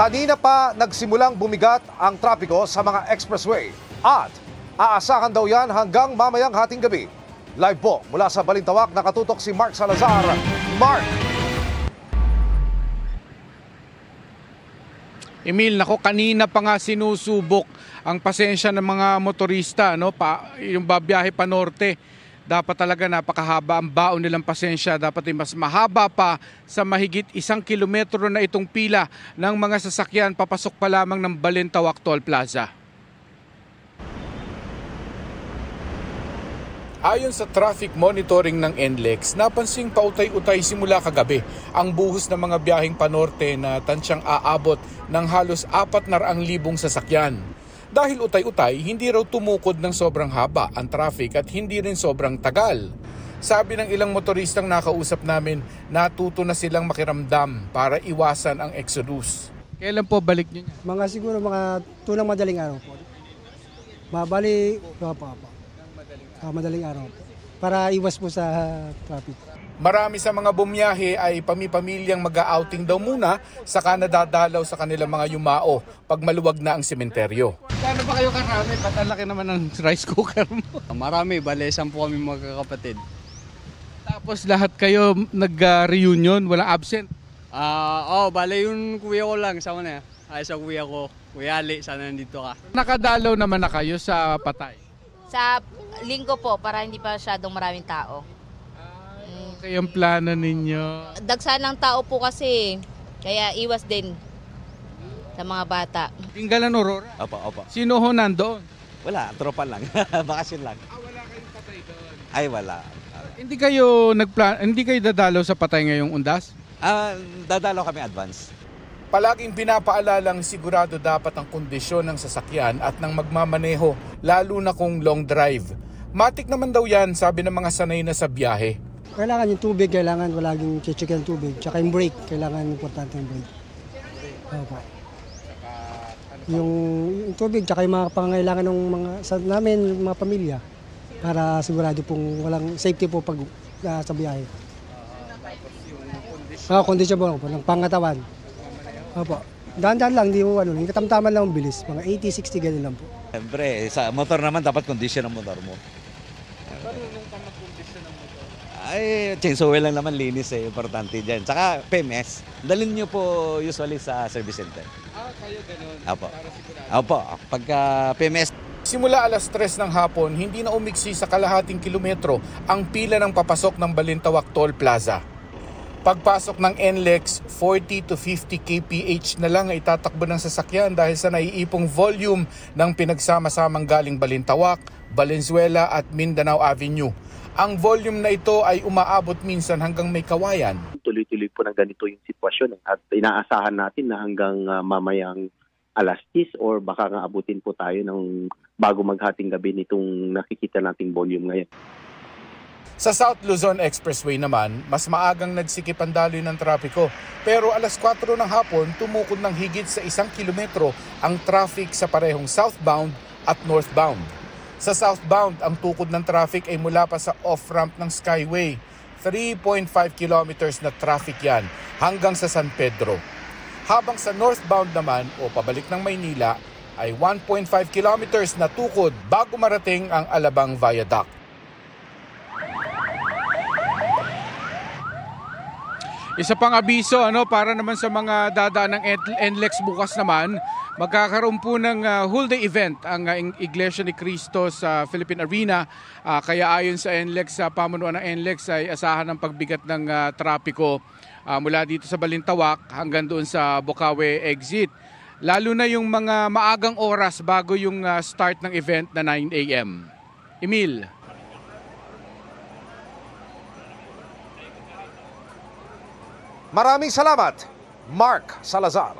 Kanina pa nagsimulang bumigat ang trapiko sa mga expressway at aasahan daw yan hanggang mamayang hating gabi. Live po mula sa Balintawak, nakatutok si Mark Salazar. Mark! Emil, nako, kanina pa nga sinusubok ang pasensya ng mga motorista, no? Yung babiyahe pa norte. Dapat talaga napakahaba ang baon nilang pasensya. Dapat ay mas mahaba pa sa mahigit 1 kilometro na itong pila ng mga sasakyan papasok pa lamang ng Balintawak Toll Plaza. Ayon sa traffic monitoring ng NLEX, napansing pautay-utay simula kagabi ang buhos ng mga biyaheng panorte na tansyang aabot ng halos 400,000 sasakyan. Dahil utay-utay, hindi raw tumukod ng sobrang haba ang traffic at hindi rin sobrang tagal. Sabi ng ilang motoristang nakausap namin, natuto na silang makiramdam para iwasan ang exodus. Kailan po balik niyo? Siguro tulang madaling araw po. Mabali madaling araw po. Para iwas po sa traffic. Marami sa mga bumiyahe ay pamipamilyang mag-outing daw muna saka nadadalaw sa kanilang mga yumao pag maluwag na ang sementeryo. Kano ba kayo karami? Ba't ang laki naman ng rice cooker mo? Marami, bale 10 kami magkakapatid. Tapos lahat kayo nag-reunion, walang absent? Bale yung kuya ko lang, sama na. Ay sa kuya ko, Kuya Ali, sana nandito ka. Nakadalaw naman na kayo sa Patay? Sa linggo po, para hindi pa masyadong maraming tao. Okay ang plano ninyo? Dagsa ng tao po kasi, kaya iwas din sa mga bata. Tinggalan Aurora? Opo. Sino ho nandoon? Wala, tropa lang. Bakasyon lang. Wala kayong Patay doon? Ay, wala. Hindi kayo dadalaw sa Patay ngayong undas? Dadalaw kami advance. Palaging pinapaalalang sigurado dapat ang kondisyon ng sasakyan at ng magmamaneho, lalo na kung long drive. Matik naman daw yan, sabi ng mga sanay na sa biyahe. Kailangan yung tubig, kailangan laging check ng tubig. Tsaka yung brake, kailangan importante yung brake. Opo. Yung tubig, tsaka yung mga pangangailangan ng mga pamilya para sigurado pong walang safety po pag sa biyahe. Kondisyon po ng pangatawan. Opo. Dahan-dahan lang, hindi mo yung katamtaman lang ang bilis. Mga 80-60 ganun lang po. Siyempre, sa motor naman dapat kondisyon ng motor mo. Marunong ka mag-kondisyon ng motor? Ay, chainsaw wheel lang naman, linis importante dyan. Tsaka PMS, dalhin nyo po usually sa service center. Kayo ganun? Apo. Para sigurado? Opo, pagka PMS. Simula alas 3 ng hapon, hindi na umiksi sa kalahating kilometro ang pila ng papasok ng Balintawak Toll Plaza. Pagpasok ng NLEX, 40 to 50 kph na lang ay itatakbo ng sasakyan dahil sa naiipong volume ng pinagsama-samang galing Balintawak, Valenzuela at Mindanao Avenue. Ang volume na ito ay umaabot minsan hanggang may kawayan. Tuloy-tuloy po ng ganito yung sitwasyon at inaasahan natin na hanggang mamayang alas 10 or baka nga abutin po tayo ng bago maghating gabi nitong nakikita nating volume ngayon. Sa South Luzon Expressway naman, mas maagang nagsikip ang daloy ng trapiko. Pero alas 4 ng hapon, tumukod ng higit sa 1 kilometro ang traffic sa parehong southbound at northbound. Sa southbound, ang tukod ng traffic ay mula pa sa off-ramp ng Skyway. 3.5 kilometers na traffic yan hanggang sa San Pedro. Habang sa northbound naman o pabalik ng Maynila ay 1.5 kilometers na tukod bago marating ang Alabang Viaduct. Isa pang abiso para naman sa mga dadaan ng NLEX bukas naman, magkakaroon po ng whole day event ang Iglesia ni Cristo sa Philippine Arena. Kaya ayon sa NLEX, sa pamunuan ng NLEX ay asahan ng pagbigat ng trapiko mula dito sa Balintawak hanggang doon sa Bocaue exit. Lalo na yung mga maagang oras bago yung start ng event na 9 a.m. Emil. Maraming salamat, Mark Salazar.